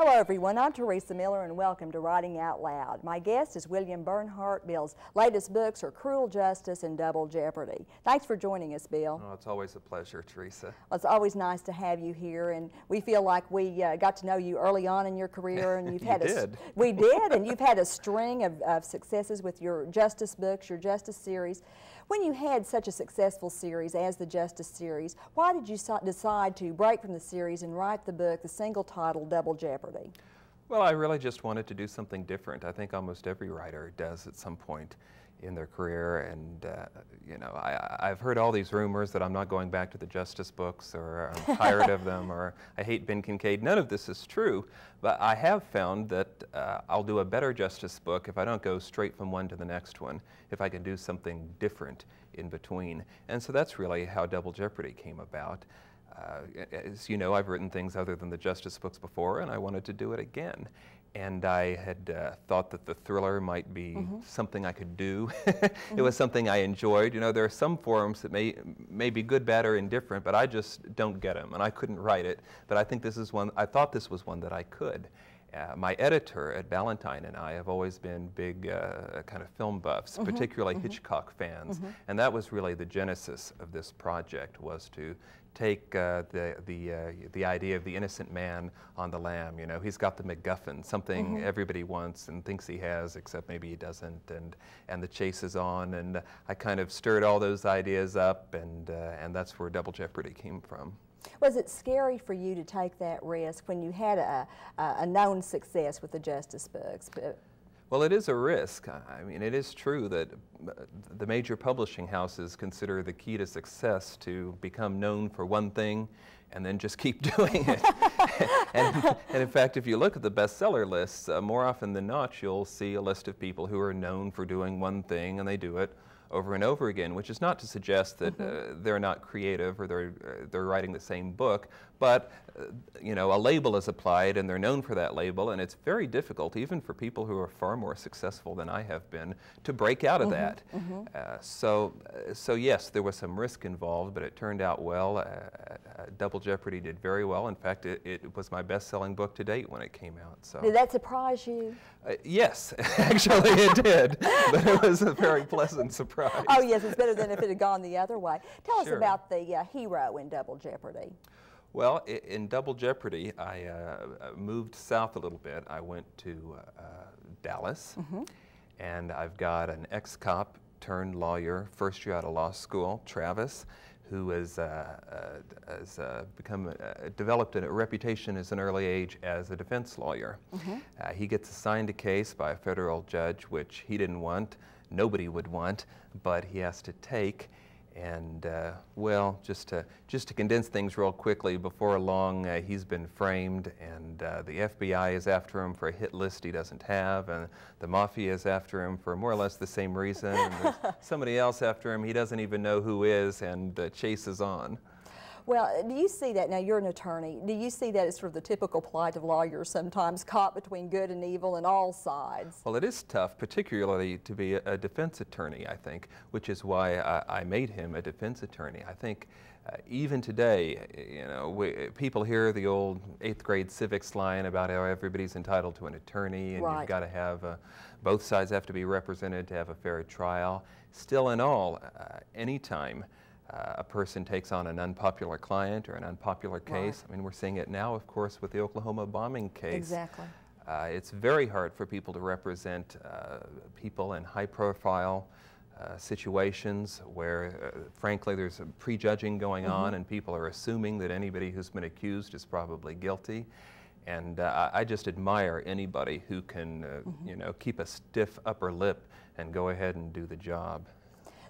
Hello everyone, I'm Teresa Miller and welcome to Writing Out Loud. My guest is William Bernhardt. Bill's latest books are Cruel Justice and Double Jeopardy. Thanks for joining us, Bill. Oh, it's always a pleasure, Teresa. Well, it's always nice to have you here, and we feel like we got to know you early on in your career, and you've had we did, and you've had a string of successes with your Justice books, your Justice series. When you had such a successful series as the Justice series, why did you decide to break from the series and write the book, the single title Double Jeopardy? Well, I really just wanted to do something different. I think almost every writer does at some point in their career, and you know, I've heard all these rumors that I'm not going back to the Justice books, or I'm tired of them, or I hate Ben Kincaid. None of this is true, but I have found that I'll do a better Justice book if I don't go straight from one to the next one, if I can do something different in between. And so that's really how Double Jeopardy came about. As you know, I've written things other than the Justice books before, and I wanted to do it again. And I had thought that the thriller might be something I could do. It was something I enjoyed. You know, there are some forms that may be good, bad, or indifferent, but I just don't get them, and I couldn't write it. But I think this is one, I thought this was one that I could. My editor at Ballantine and I have always been big kind of film buffs, particularly Hitchcock fans, and that was really the genesis of this project, was to take the idea of the innocent man on the lam. You know, he's got the MacGuffin, something everybody wants and thinks he has, except maybe he doesn't, and the chase is on, and I kind of stirred all those ideas up, and that's where Double Jeopardy came from. Was it scary for you to take that risk when you had a known success with the Justice books? Well, it is a risk. I mean, it is true that the major publishing houses consider the key to success to become known for one thing and then just keep doing it. and in fact, if you look at the bestseller lists, more often than not, you'll see a list of people who are known for doing one thing, and they do it over and over again, which is not to suggest that they're not creative or they're writing the same book, but you know, a label is applied and they're known for that label, and it's very difficult, even for people who are far more successful than I have been, to break out of that. So yes, there was some risk involved, but it turned out well. Double Jeopardy did very well. In fact, it was my best-selling book to date when it came out. So. Did that surprise you? Yes, actually it did, but it was a very pleasant surprise. Oh yes, it's better than if it had gone the other way. Tell us about the hero in Double Jeopardy. Well, in Double Jeopardy, I moved south a little bit. I went to Dallas, and I've got an ex-cop turned lawyer, first year out of law school, Travis, who has developed a reputation as an early age as a defense lawyer. He gets assigned a case by a federal judge, which he didn't want, nobody would want, but he has to take. And well, just to condense things real quickly, before long he's been framed, and the FBI is after him for a hit list he doesn't have, and the Mafia is after him for more or less the same reason, and there's somebody else after him he doesn't even know who is, and the chase is on. Well, do you see that, now you're an attorney, do you see that as sort of the typical plight of lawyers sometimes, caught between good and evil and all sides? Well, it is tough, particularly to be a defense attorney, I think, which is why I made him a defense attorney. I think even today, you know, people hear the old 8th grade civics line about how everybody's entitled to an attorney, and you've got to have, both sides have to be represented to have a fair trial. Still in all, anytime a person takes on an unpopular client or an unpopular case. I mean, we're seeing it now, of course, with the Oklahoma bombing case. Exactly. It's very hard for people to represent people in high-profile situations where, frankly, there's a prejudging going on, and people are assuming that anybody who's been accused is probably guilty. And I just admire anybody who can, you know, keep a stiff upper lip and go ahead and do the job.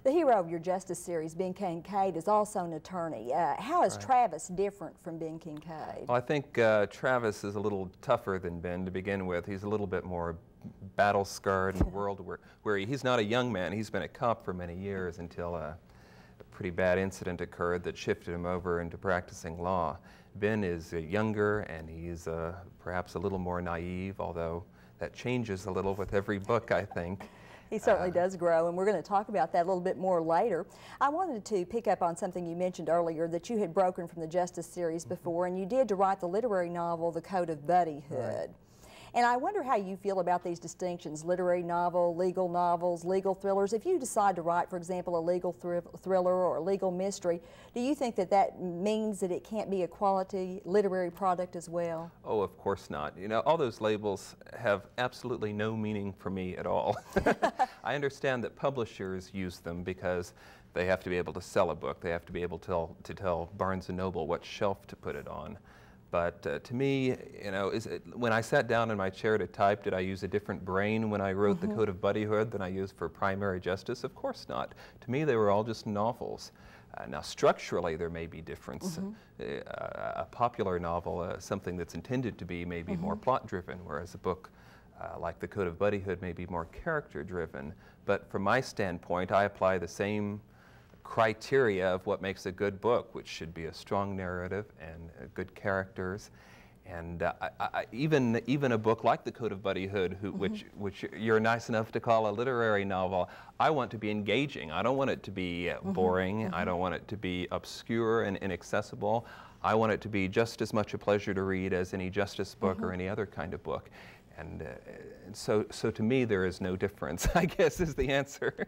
The hero of your Justice series, Ben Kinkaid, is also an attorney. How is Travis different from Ben Kincaid? Well, I think Travis is a little tougher than Ben to begin with. He's a little bit more battle-scarred in a world where he's not a young man. He's been a cop for many years until a pretty bad incident occurred that shifted him over into practicing law. Ben is younger, and he's perhaps a little more naive, although that changes a little with every book, I think. He certainly does grow, and we're going to talk about that a little bit more later. I wanted to pick up on something you mentioned earlier, that you had broken from the Justice series before, and you did to write the literary novel, The Code of Buddyhood. Right. And I wonder how you feel about these distinctions, literary novel, legal novels, legal thrillers. If you decide to write, for example, a legal thriller or a legal mystery, do you think that that means that it can't be a quality literary product as well? Oh, of course not. You know, all those labels have absolutely no meaning for me at all. I understand that publishers use them because they have to be able to sell a book. They have to be able to tell Barnes & Noble what shelf to put it on. But to me, you know, when I sat down in my chair to type, did I use a different brain when I wrote The Code of Buddyhood than I used for Primary Justice? Of course not. To me, they were all just novels. Now, structurally, there may be difference. A popular novel, something that's intended to be maybe more plot-driven, whereas a book like The Code of Buddyhood may be more character-driven. But from my standpoint, I apply the same criteria of what makes a good book, which should be a strong narrative and good characters. And even a book like The Code of Buddyhood, which you're nice enough to call a literary novel, I want to be engaging. I don't want it to be boring. I don't want it to be obscure and inaccessible. I want it to be just as much a pleasure to read as any justice book or any other kind of book. And so to me, there is no difference, I guess, is the answer.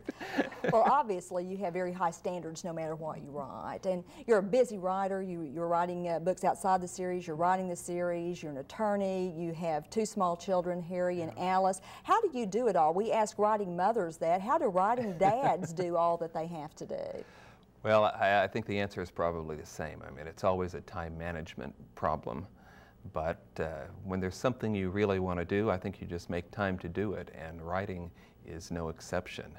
Well, obviously, you have very high standards no matter what you write. And you're a busy writer. You're writing books outside the series. You're writing the series. You're an attorney. You have 2 small children, Harry and Alice. How do you do it all? We ask writing mothers that. How do writing dads do all that they have to do? Well, I think the answer is probably the same. I mean, it's always a time management problem. But when there's something you really want to do, I think you just make time to do it, and writing is no exception.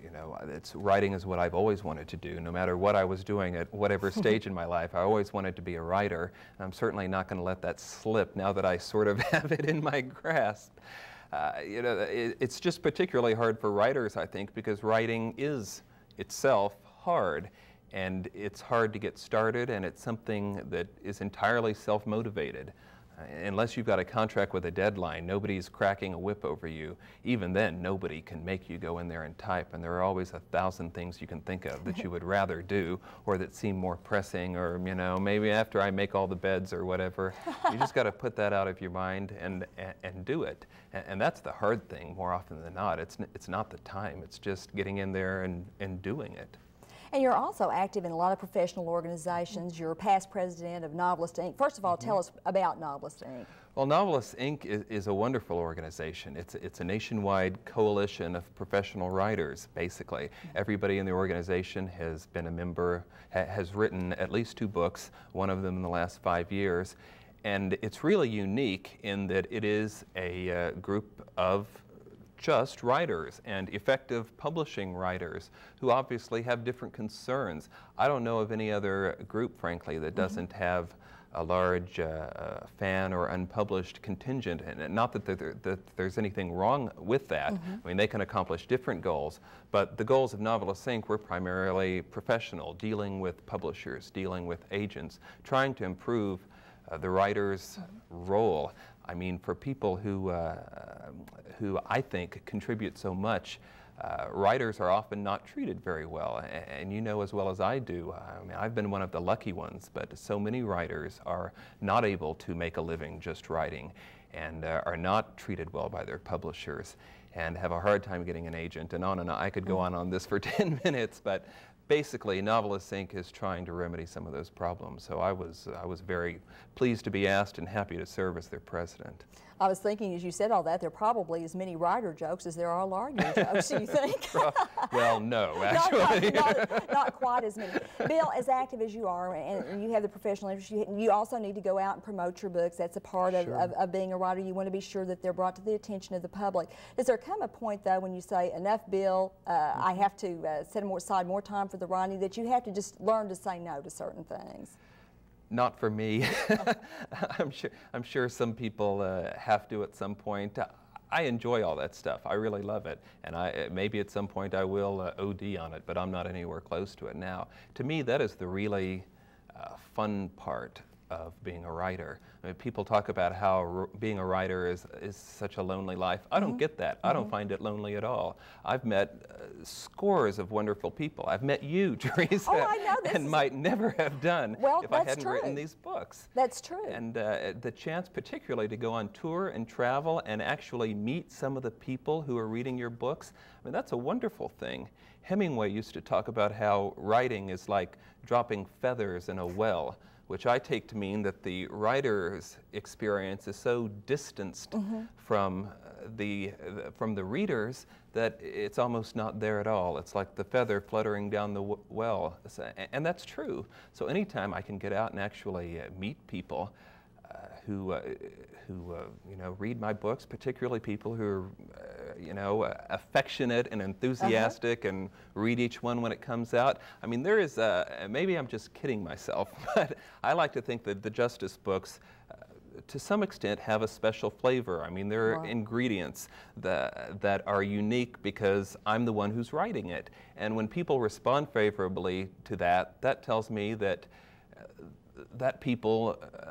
You know, writing is what I've always wanted to do, no matter what I was doing at whatever stage in my life. I always wanted to be a writer, and I'm certainly not going to let that slip now that I sort of have it in my grasp. You know, it's just particularly hard for writers, I think, because writing is itself hard. And it's hard to get started, and it's something that is entirely self-motivated. Unless you've got a contract with a deadline, nobody's cracking a whip over you. Even then, nobody can make you go in there and type, and there are always 1,000 things you can think of that you would rather do, or that seem more pressing, or, you know, maybe after I make all the beds or whatever. You just got to put that out of your mind and do it. And that's the hard thing more often than not. It's not the time. It's just getting in there and doing it. And you're also active in a lot of professional organizations. You're past president of Novelist, Inc. First of all, tell us about Novelist, Inc. Well, Novelist, Inc. is a wonderful organization. It's a nationwide coalition of professional writers, basically. Everybody in the organization has been a member, has written at least 2 books, one of them in the last 5 years. And it's really unique in that it is a group of just writers and effective publishing writers who obviously have different concerns. I don't know of any other group, frankly, that doesn't have a large fan or unpublished contingent, and not that there's anything wrong with that. I mean, they can accomplish different goals, but the goals of Novelist Inc. were primarily professional, dealing with publishers, dealing with agents, trying to improve the writer's role. I mean, for people who I think contribute so much, writers are often not treated very well, and you know as well as I do. I mean, I've been one of the lucky ones, but so many writers are not able to make a living just writing, and are not treated well by their publishers, and have a hard time getting an agent, and on and on. I could go on this for 10 minutes, but basically, Novelist Inc. is trying to remedy some of those problems. So I was very pleased to be asked and happy to serve as their president. I was thinking, as you said all that, there are probably as many writer jokes as there are lawyer jokes, do you think? Well, no, actually. Not quite as many. Bill, as active as you are, and you have the professional interest, you also need to go out and promote your books. That's a part of being a writer. You want to be sure that they're brought to the attention of the public. Does there come a point, though, when you say, enough, Bill, I have to set aside more time for the writing, that you have to just learn to say no to certain things? Not for me. I'm sure some people have to at some point. I enjoy all that stuff. I really love it, and maybe at some point I will OD on it, but I'm not anywhere close to it now. To me, that is the really fun part of being a writer. I mean, people talk about how being a writer is such a lonely life. I don't get that. I don't find it lonely at all. I've met scores of wonderful people. I've met you, Teresa, I know this and might never have done if I hadn't written these books. That's true. And the chance particularly to go on tour and travel and actually meet some of the people who are reading your books, I mean, that's a wonderful thing. Hemingway used to talk about how writing is like dropping feathers in a well, which I take to mean that the writer's experience is so distanced from the readers that it's almost not there at all. It's like the feather fluttering down the well, and that's true. So anytime I can get out and actually meet people who you know, read my books, particularly people who are you know, affectionate and enthusiastic and read each one when it comes out. I mean, there is maybe I'm just kidding myself, but I like to think that the Justice books to some extent have a special flavor. I mean, there are ingredients that are unique because I'm the one who's writing it. And when people respond favorably to that, that tells me that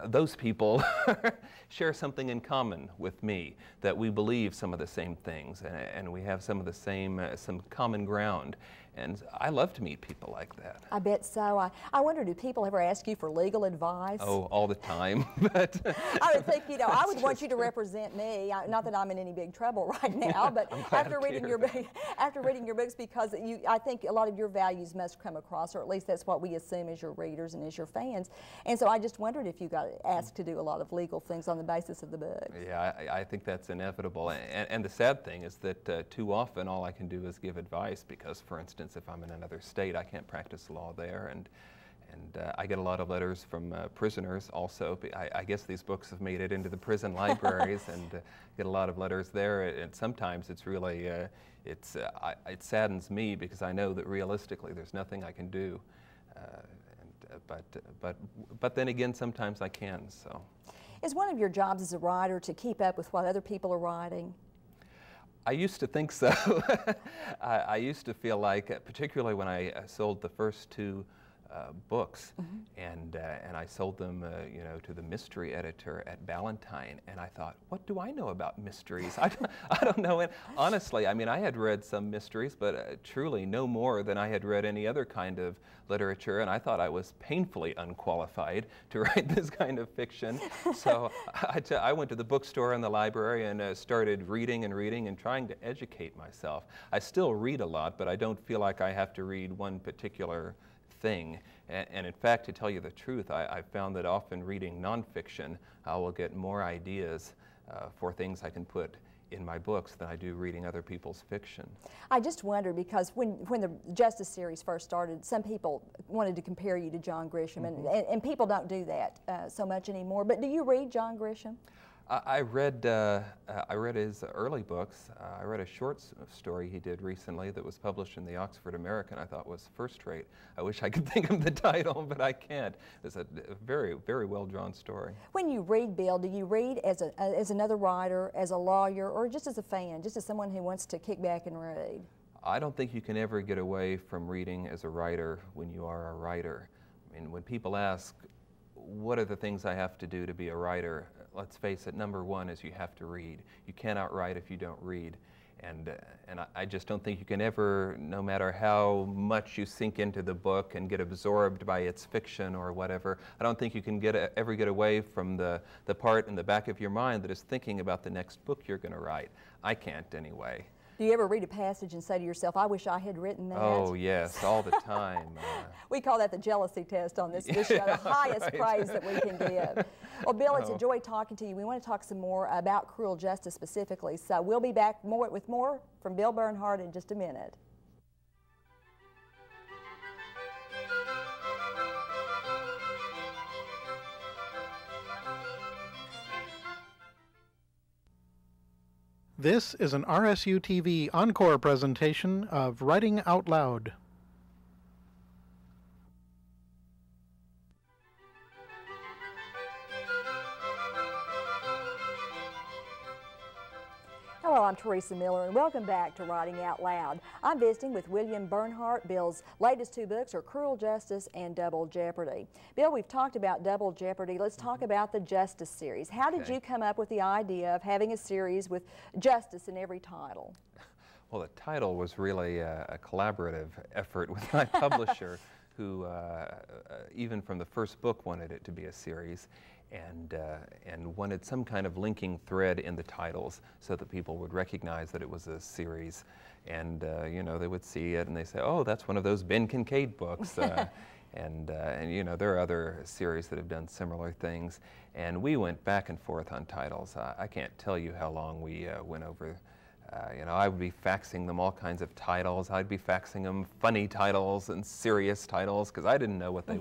those people share something in common with me, that we believe some of the same things and we have some of the same, some common ground. And I love to meet people like that. I bet so. I wonder, do people ever ask you for legal advice? Oh, all the time. But I would think, you know, I would want you to represent me. Not that I'm in any big trouble right now, but after reading your books, because I think a lot of your values must come across, or at least that's what we assume as your readers and as your fans. And so I just wondered if you got asked to do a lot of legal things on the basis of the book. Yeah, I think that's inevitable. And the sad thing is that too often all I can do is give advice because, for instance, if I'm in another state, I can't practice law there, and I get a lot of letters from prisoners also. I guess these books have made it into the prison libraries, and get a lot of letters there. And sometimes it's really, it saddens me because I know that realistically there's nothing I can do. But then again, sometimes I can. So, is one of your jobs as a writer to keep up with what other people are writing? I used to think so. I used to feel like, particularly when I sold the first two books, and I sold them, you know, to the mystery editor at Ballantine, and I thought, what do I know about mysteries? I don't know. And honestly, I mean, I had read some mysteries, but truly no more than I had read any other kind of literature, and I thought I was painfully unqualified to write this kind of fiction. So I went to the bookstore and the library and started reading and trying to educate myself. I still read a lot, but I don't feel like I have to read one particular thing. And in fact, to tell you the truth, I found that often reading nonfiction, I will get more ideas for things I can put in my books than I do reading other people's fiction. I just wonder, because when the Justice series first started, some people wanted to compare you to John Grisham, and people don't do that so much anymore. But do you read John Grisham? I read his early books. I read a short story he did recently that was published in the Oxford American. I thought was first rate. I wish I could think of the title, but I can't. It's a very, very well drawn story. When you read, Bill, do you read as another writer, as a lawyer, or just as a fan, just as someone who wants to kick back and read? I don't think you can ever get away from reading as a writer when you are a writer. I mean, when people ask, what are the things I have to do to be a writer? Let's face it, number one is you have to read. You cannot write if you don't read. And I just don't think you can ever, no matter how much you sink into the book and get absorbed by its fiction or whatever, I don't think you can ever get away from the part in the back of your mind that is thinking about the next book you're going to write. I can't anyway. Do you ever read a passage and say to yourself, I wish I had written that? Oh, yes, all the time. We call that the jealousy test on this show, the highest praise that we can give. Well, Bill, it's a joy talking to you. We want to talk some more about cruel justice specifically. So we'll be back with more from Bill Bernhardt in just a minute. This is an RSU-TV encore presentation of Writing Out Loud. Hello Hello, I'm Teresa Miller, and welcome back to Writing Out Loud. I'm visiting with William Bernhardt. Bill's latest two books are Cruel Justice and Double Jeopardy. Bill, we've talked about Double Jeopardy. Let's talk about the Justice series. How did you come up with the idea of having a series with justice in every title? Well, the title was really a collaborative effort with my publisher, who even from the first book wanted it to be a series. And wanted some kind of linking thread in the titles so that people would recognize that it was a series. And you know, they would see it and they say, oh, that's one of those Ben Kinkaid books. And you know, there are other series that have done similar things. And we went back and forth on titles. I can't tell you how long we went over. You know, I would be faxing them all kinds of titles. I'd be faxing them funny titles and serious titles because I didn't know what they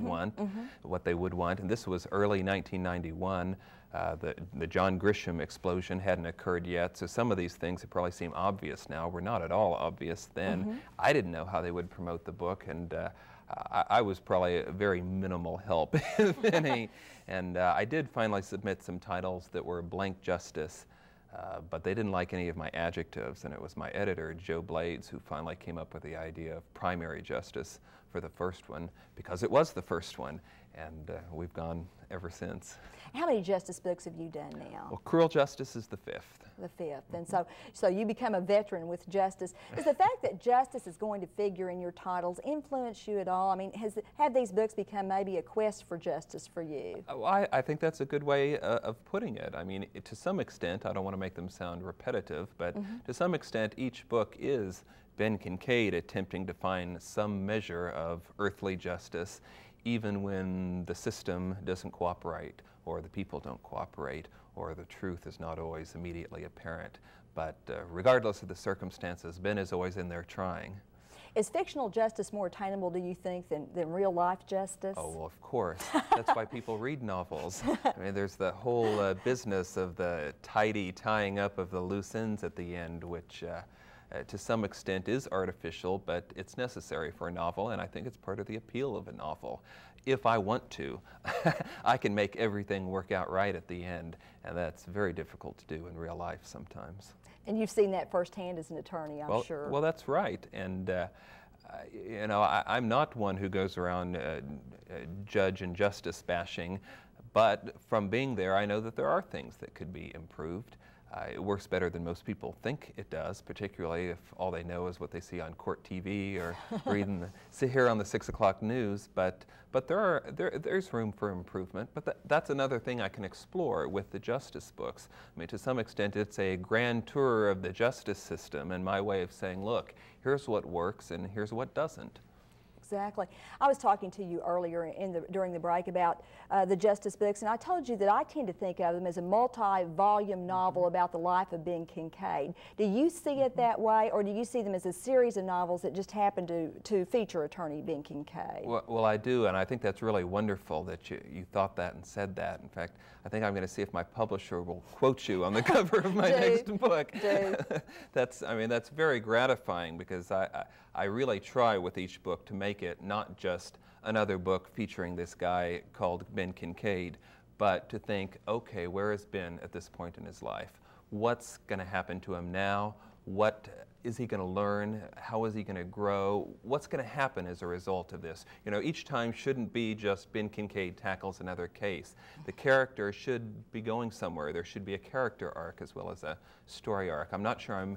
what they would want. And this was early 1991. The John Grisham explosion hadn't occurred yet, so some of these things that probably seem obvious now were not at all obvious then. I didn't know how they would promote the book, and I was probably a very minimal help, if any. And I did finally submit some titles that were blank justice. But they didn't like any of my adjectives, and it was my editor, Joe Blades, who finally came up with the idea of primary justice for the first one, because it was the first one, and we've gone ever since. How many justice books have you done now? Well, Cruel Justice is the fifth. The fifth, and so you become a veteran with justice. Does the fact that justice is going to figure in your titles influence you at all? I mean, have these books become maybe a quest for justice for you? Well, I think that's a good way of putting it. I mean, to some extent, I don't want to make them sound repetitive, but to some extent, each book is Ben Kinkaid attempting to find some measure of earthly justice, even when the system doesn't cooperate, or the people don't cooperate, or the truth is not always immediately apparent. But regardless of the circumstances, Ben is always in there trying. Is fictional justice more attainable, do you think, than real-life justice? Oh, well, of course. That's why people read novels. I mean, there's the whole business of the tidy tying up of the loose ends at the end, which to some extent is artificial, but it's necessary for a novel, and I think it's part of the appeal of a novel. If I want to, I can make everything work out right at the end, and that's very difficult to do in real life sometimes. And you've seen that firsthand as an attorney, I'm sure. Well, that's right, and you know, I'm not one who goes around judge and justice bashing, but from being there, I know that there are things that could be improved. It works better than most people think it does, particularly if all they know is what they see on court TV or sit here on the 6 o'clock news. But there's room for improvement. But that's another thing I can explore with the justice books. I mean, to some extent, it's a grand tour of the justice system and my way of saying, look, here's what works and here's what doesn't. Exactly. I was talking to you earlier during the break about the justice books, and I told you that I tend to think of them as a multi-volume novel about the life of Ben Kinkaid. Do you see it that way, or do you see them as a series of novels that just happen to feature attorney Ben Kinkaid? Well, I do, and I think that's really wonderful that you thought that and said that. In fact, I think I'm going to see if my publisher will quote you on the cover of my next book. I mean, that's very gratifying, because I really try with each book to make it not just another book featuring this guy called Ben Kinkaid, but to think, okay, where is Ben at this point in his life? What's going to happen to him now? What is he going to learn? How is he going to grow? What's going to happen as a result of this? You know, each time shouldn't be just Ben Kinkaid tackles another case. The character should be going somewhere. There should be a character arc as well as a story arc. I'm not sure I'm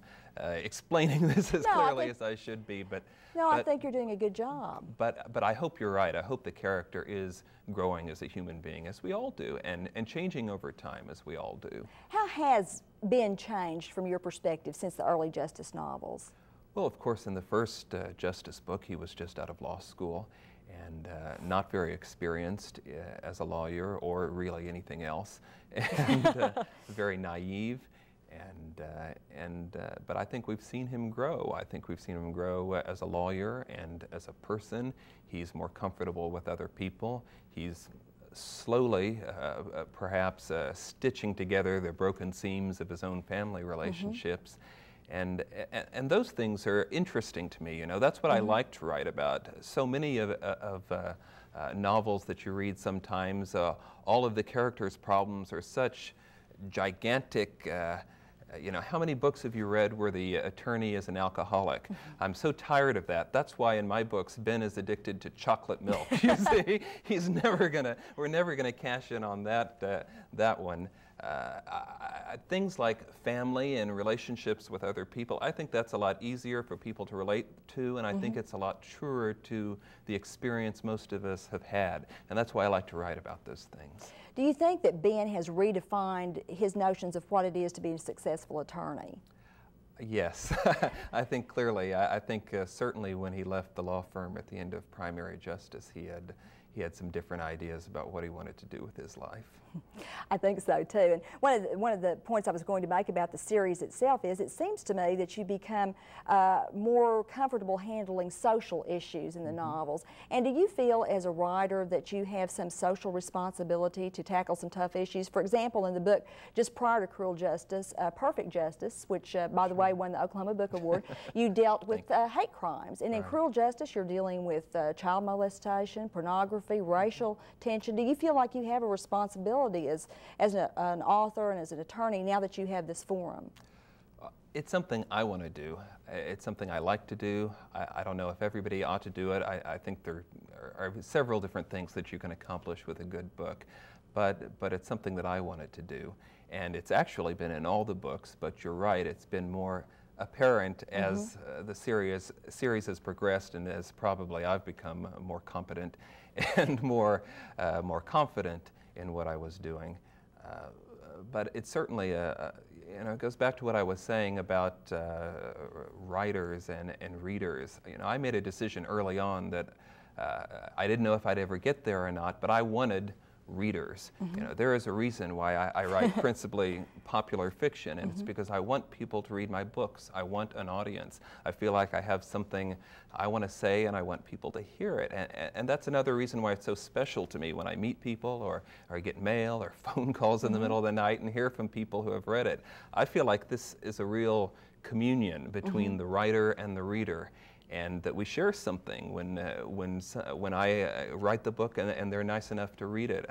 explaining this as clearly as I should be, but I think you're doing a good job. But I hope you're right. I hope the character is growing as a human being, as we all do, and changing over time, as we all do. How has Ben changed from your perspective since the early justice novels? Well, of course, in the first justice book, he was just out of law school and not very experienced as a lawyer or really anything else, and very naive. But I think we've seen him grow. I think we've seen him grow as a lawyer and as a person. He's more comfortable with other people. He's slowly, perhaps, stitching together the broken seams of his own family relationships. And those things are interesting to me. You know, that's what I like to write about. So many of novels that you read sometimes, all of the characters' problems are such gigantic you know, how many books have you read where the attorney is an alcoholic? I'm so tired of that. That's why in my books, Ben is addicted to chocolate milk. You see, we're never gonna cash in on that one. Things like family and relationships with other people, I think that's a lot easier for people to relate to, and I think it's a lot truer to the experience most of us have had, and that's why I like to write about those things. Do you think that Ben has redefined his notions of what it is to be a successful attorney? Yes, I think clearly. I think certainly when he left the law firm at the end of primary justice, he had some different ideas about what he wanted to do with his life. I think so too. And one of the points I was going to make about the series itself is it seems to me that you become more comfortable handling social issues in the novels. And do you feel as a writer that you have some social responsibility to tackle some tough issues? For example, in the book just prior to Cruel Justice, Perfect Justice, which by the way won the Oklahoma Book Award, you dealt with hate crimes. And in Cruel Justice, you're dealing with child molestation, pornography, racial tension. Do you feel like you have a responsibility as an author and as an attorney now that you have this forum? It's something I want to do. It's something I like to do. I don't know if everybody ought to do it. I think there are several different things that you can accomplish with a good book, but it's something that I wanted to do. And it's actually been in all the books, but you're right, it's been more apparent as the series has progressed and as probably I've become more competent and more confident in what I was doing. But it's certainly, you know, it goes back to what I was saying about writers and readers. You know, I made a decision early on that I didn't know if I'd ever get there or not, but I wanted readers. You know, there is a reason why I write principally popular fiction, and it's because I want people to read my books. I want an audience. I feel like I have something I want to say, and I want people to hear it. And that's another reason why it's so special to me when I meet people or I get mail or phone calls in the middle of the night and hear from people who have read it. I feel like this is a real communion between the writer and the reader, and that we share something when I write the book and they're nice enough to read it.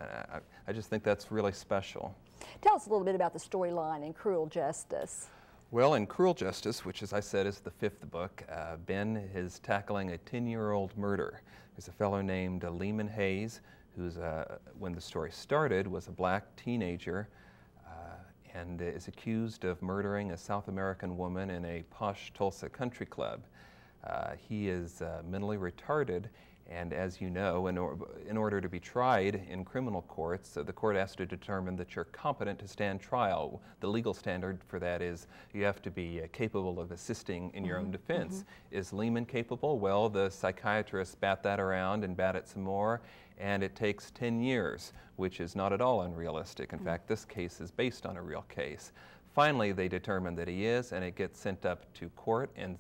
I just think that's really special. Tell us a little bit about the storyline in Cruel Justice. Well, in Cruel Justice, which as I said is the 5th book, Ben is tackling a 10-year-old murder. There's a fellow named Lehman Hayes, who's, when the story started, was a black teenager and is accused of murdering a South American woman in a posh Tulsa country club. He is mentally retarded, and as you know, in order to be tried in criminal courts, the court has to determine that you're competent to stand trial. The legal standard for that is you have to be capable of assisting in your own defense. Is Lehman capable? Well, the psychiatrists bat that around and bat it some more, and it takes 10 years, which is not at all unrealistic. In fact, this case is based on a real case. Finally, they determine that he is, and it gets sent up to court, and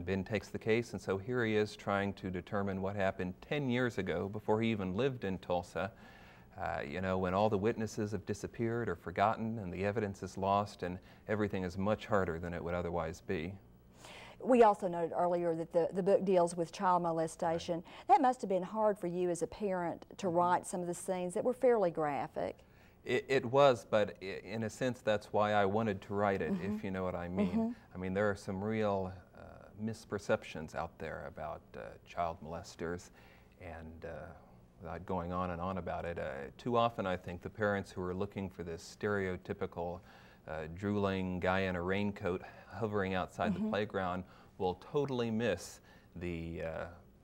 Ben takes the case, and so here he is trying to determine what happened 10 years ago before he even lived in Tulsa, you know, when all the witnesses have disappeared or forgotten and the evidence is lost and everything is much harder than it would otherwise be. We also noted earlier that the book deals with child molestation. That must have been hard for you as a parent to write some of the scenes that were fairly graphic. It was, but in a sense that's why I wanted to write it, if you know what I mean. I mean, there are some real misperceptions out there about child molesters, and without going on and on about it, too often I think the parents who are looking for this stereotypical drooling guy in a raincoat hovering outside the playground will totally miss the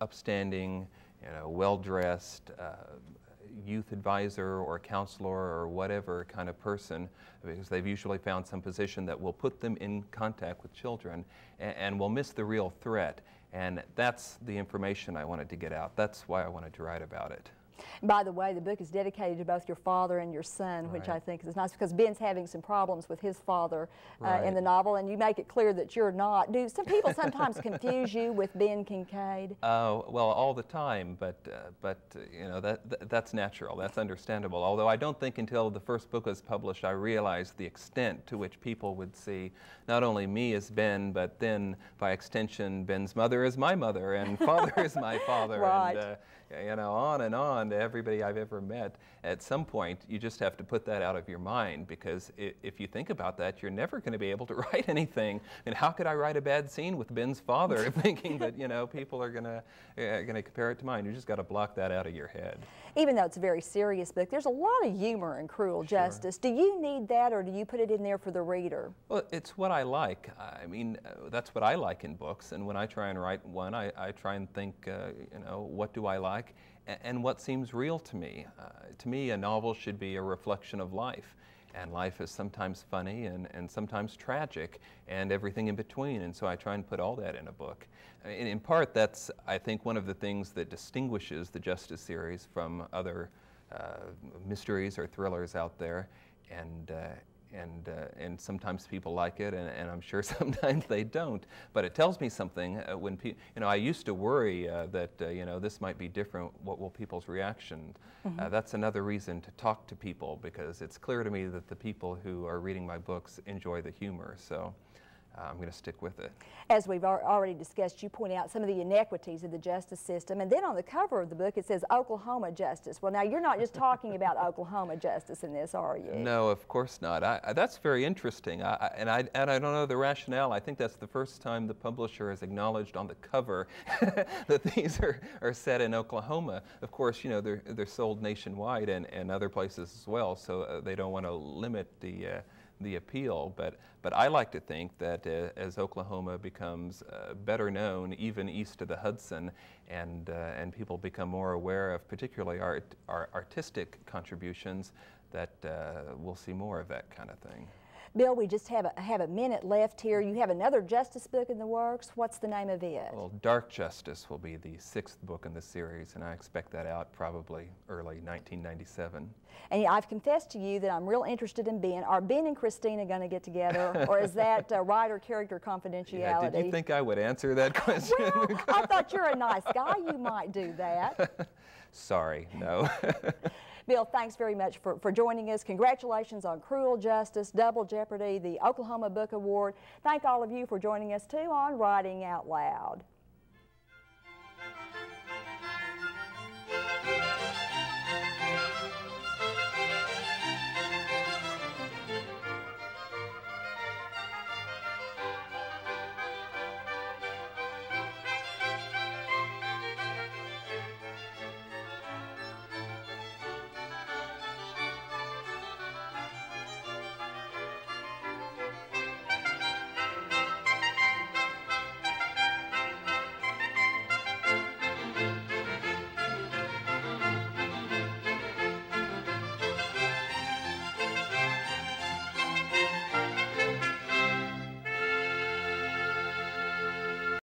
upstanding, you know, well-dressed youth advisor or counselor or whatever kind of person, because they've usually found some position that will put them in contact with children and will miss the real threat. And that's the information I wanted to get out. That's why I wanted to write about it. By the way, the book is dedicated to both your father and your son, which I think is nice because Ben's having some problems with his father in the novel, and you make it clear that you're not. Do some people sometimes confuse you with Ben Kincaid? Well, all the time, but you know, that's natural, that's understandable. Although I don't think until the first book was published I realized the extent to which people would see not only me as Ben, but then by extension Ben's mother is my mother and father is my father, and you know, on and on. to everybody I've ever met. At some point, you just have to put that out of your mind, because if you think about that, you're never going to be able to write anything. And how could I write a bad scene with Ben's father, thinking that, you know, people are going to compare it to mine? You just got to block that out of your head. Even though it's a very serious book, there's a lot of humor in Cruel Justice. Do you need that, or do you put it in there for the reader? Well, it's what I like. I mean, that's what I like in books, and when I try and write one, I try and think, you know, what do I like, and what seems real to me. To me, a novel should be a reflection of life, and life is sometimes funny and sometimes tragic, and everything in between, and so I try and put all that in a book. In part, that's, I think, one of the things that distinguishes the Justice series from other mysteries or thrillers out there, and sometimes people like it, and I'm sure sometimes they don't. But it tells me something when you know, I used to worry that you know, this might be different. What will people's reaction? That's another reason to talk to people, because it's clear to me that the people who are reading my books enjoy the humor. So I'm going to stick with it. As we've already discussed, you point out some of the inequities of the justice system, and then on the cover of the book it says Oklahoma justice. Well, now you're not just talking about Oklahoma justice in this, are you? No, of course not. That's very interesting, and I don't know the rationale. I think that's the first time the publisher has acknowledged on the cover that these are set in Oklahoma. Of course, you know, they're sold nationwide and other places as well, so they don't want to limit the appeal, but I like to think that as Oklahoma becomes better known, even east of the Hudson, and people become more aware of particularly our artistic contributions, that we'll see more of that kind of thing. Bill, we just have a minute left here. You have another justice book in the works. What's the name of it? Well, Dark Justice will be the 6th book in the series, and I expect that out probably early 1997. And I've confessed to you that I'm real interested in Ben. Are Ben and Christina going to get together, or is that writer-character confidentiality? Yeah, did you think I would answer that question? Well, I thought you're a nice guy. You might do that. Sorry, no. Bill, thanks very much for joining us. Congratulations on Cruel Justice, Double Jeopardy, the Oklahoma Book Award. Thank all of you for joining us, too, on Writing Out Loud.